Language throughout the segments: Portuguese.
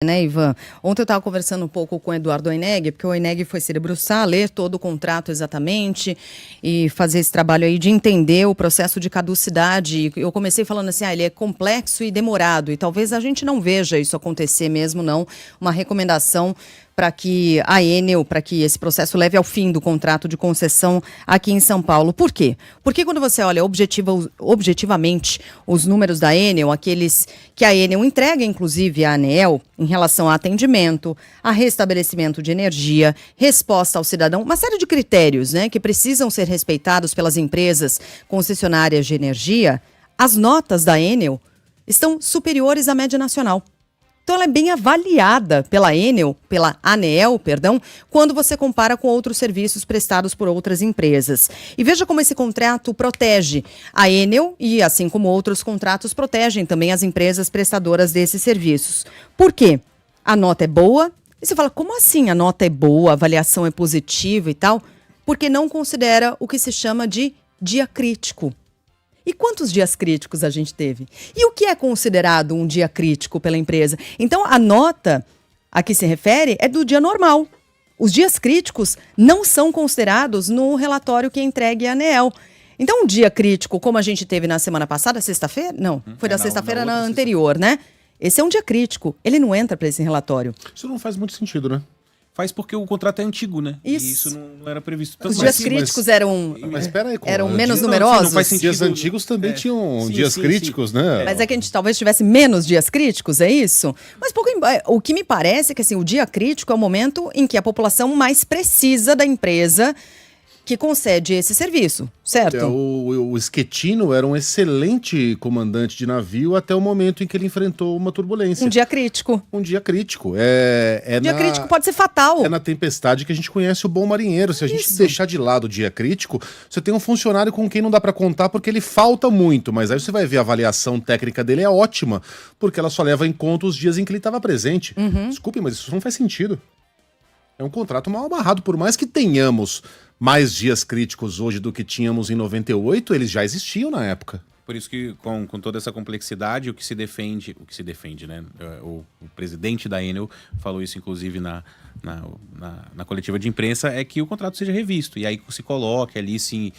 Né, Ivan? Ontem eu estava conversando um pouco com o Eduardo Oineg, porque o Oineg foi se debruçar, ler todo o contrato exatamente e fazer esse trabalho aí de entender o processo de caducidade. Eu comecei falando assim, ele é complexo e demorado, e talvez a gente não veja isso acontecer mesmo, não. Uma recomendação para que a Enel, para que esse processo leve ao fim do contrato de concessão aqui em São Paulo. Por quê? Porque quando você olha objetivamente os números da Enel, aqueles que a Enel entrega, inclusive, à ANEEL, em relação a atendimento, a restabelecimento de energia, resposta ao cidadão, uma série de critérios, né, que precisam ser respeitados pelas empresas concessionárias de energia, as notas da Enel estão superiores à média nacional. Então ela é bem avaliada pela Enel, pela ANEEL, perdão, quando você compara com outros serviços prestados por outras empresas. E veja como esse contrato protege a Enel e, assim como outros contratos, protegem também as empresas prestadoras desses serviços. Por quê? A nota é boa. E você fala, como assim a nota é boa, a avaliação é positiva e tal? Porque não considera o que se chama de dia crítico. E quantos dias críticos a gente teve? E o que é considerado um dia crítico pela empresa? Então, a nota a que se refere é do dia normal. Os dias críticos não são considerados no relatório que é entregue à ANEEL. Então, um dia crítico, como a gente teve na semana passada, sexta-feira? Não, foi da sexta-feira na anterior, né? Esse é um dia crítico. Ele não entra para esse relatório. Isso não faz muito sentido, né? Faz porque o contrato é antigo, né? Isso. E isso não era previsto. Os dias críticos eram menos numerosos. Não faz sentido. Dias antigos também tinham dias críticos, né? Mas é que a gente talvez tivesse menos dias críticos, é isso? Mas o que me parece é que assim, o dia crítico é o momento em que a população mais precisa da empresa que concede esse serviço, certo? O Schettino era um excelente comandante de navio até o momento em que ele enfrentou uma turbulência. Um dia crítico. Um dia crítico. Dia crítico pode ser fatal. É na tempestade que a gente conhece o bom marinheiro. Se a gente deixar de lado o dia crítico, você tem um funcionário com quem não dá para contar porque ele falta muito, mas aí você vai ver a avaliação técnica dele é ótima, porque ela só leva em conta os dias em que ele estava presente. Desculpe, mas isso não faz sentido. É um contrato mal amarrado, por mais que tenhamos mais dias críticos hoje do que tínhamos em 98, eles já existiam na época. Por isso que, com toda essa complexidade, o que se defende, né? O presidente da Enel falou isso, inclusive, na coletiva de imprensa, é que o contrato seja revisto. E aí se coloque ali, sim,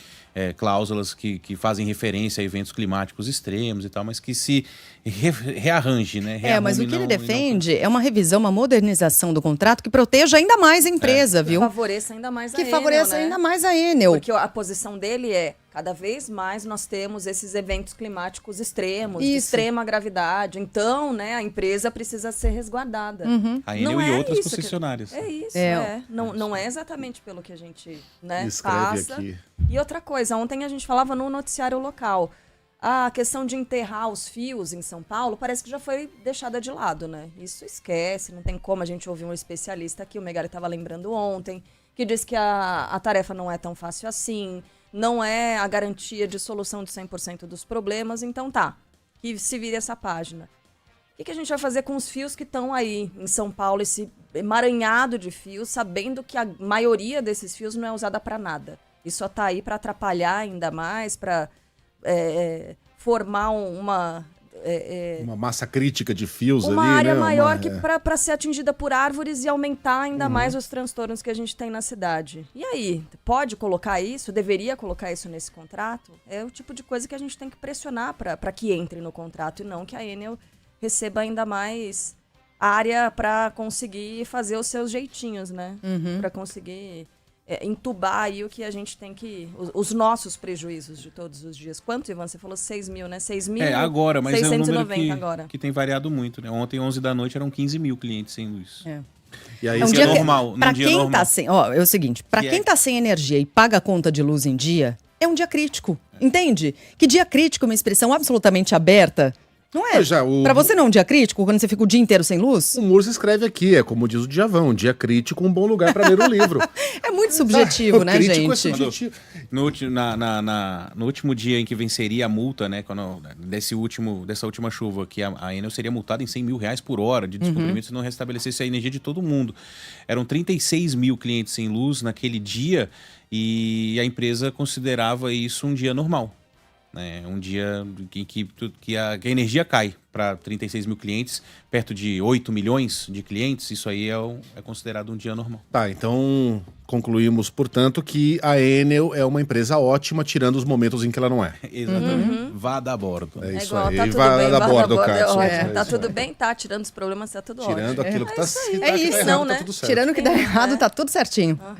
cláusulas que fazem referência a eventos climáticos extremos e tal, mas que se rearranje, né? Mas o que ele defende é uma revisão, uma modernização do contrato que proteja ainda mais a empresa, viu? Que favoreça ainda mais a Enel, Que favoreça ainda mais a Enel. Porque a posição dele é, cada vez mais nós temos esses eventos climáticos extremos, de extrema gravidade. Então, né, a empresa precisa ser resguardada. A Enel e outras concessionárias. É isso, Não é exatamente pelo que a gente, né, passa. Aqui. E outra coisa, ontem a gente falava no noticiário local, a questão de enterrar os fios em São Paulo parece que já foi deixada de lado, né? Isso esquece, não tem como a gente ouvir um especialista aqui, o Megali estava lembrando ontem, que diz que a tarefa não é tão fácil assim, não é a garantia de solução de 100% dos problemas, então que se vire essa página. O que a gente vai fazer com os fios que estão aí em São Paulo, esse emaranhado de fios, sabendo que a maioria desses fios não é usada para nada? E só está aí para atrapalhar ainda mais, para formar uma massa crítica de fios ali, uma área né? maior que para ser atingida por árvores e aumentar ainda mais os transtornos que a gente tem na cidade. E aí, pode colocar isso? Deveria colocar isso nesse contrato? É o tipo de coisa que a gente tem que pressionar para que entre no contrato e não que a Enel receba ainda mais área para conseguir fazer os seus jeitinhos, né? Para conseguir entubar aí o que a gente tem que... Os nossos prejuízos de todos os dias. Quanto, Ivan? Você falou 6 mil, né? 6 mil? Agora, mas 690 é um agora. que tem variado muito, né? Ontem, 11 da noite, eram 15 mil clientes sem luz. E aí, dia normal. Para quem tá sem... é o seguinte, para quem tá sem energia e paga a conta de luz em dia, é um dia crítico, entende? Que dia crítico é uma expressão absolutamente aberta. Não é? Pra você não é um dia crítico, quando você fica o dia inteiro sem luz? O Mursa escreve aqui, é como diz o Djavão, um dia crítico, um bom lugar para ler um livro. É muito subjetivo, né, gente? É subjetivo. No último dia em que venceria a multa, né, dessa última chuva, que a Enel seria multada em 100 mil reais por hora de descumprimento se não restabelecesse a energia de todo mundo. Eram 36 mil clientes sem luz naquele dia e a empresa considerava isso um dia normal. né? Um dia que a energia cai para 36 mil clientes, perto de 8 milhões de clientes, isso aí é considerado um dia normal. Tá, então concluímos, portanto, que a Enel é uma empresa ótima, tirando os momentos em que ela não é. Exatamente. Vá da bordo. É isso igual, aí. tá tudo Vai bem, da vá bordo, da Cássio. ótimo. É Tá isso tudo aí. bem, tá. Tirando os problemas, tá tudo ótimo. Tirando aquilo que tá, isso aí. que tá É isso, errado, não, tá né? tudo certo. Tirando o que dá errado, tá tudo certinho. Aham.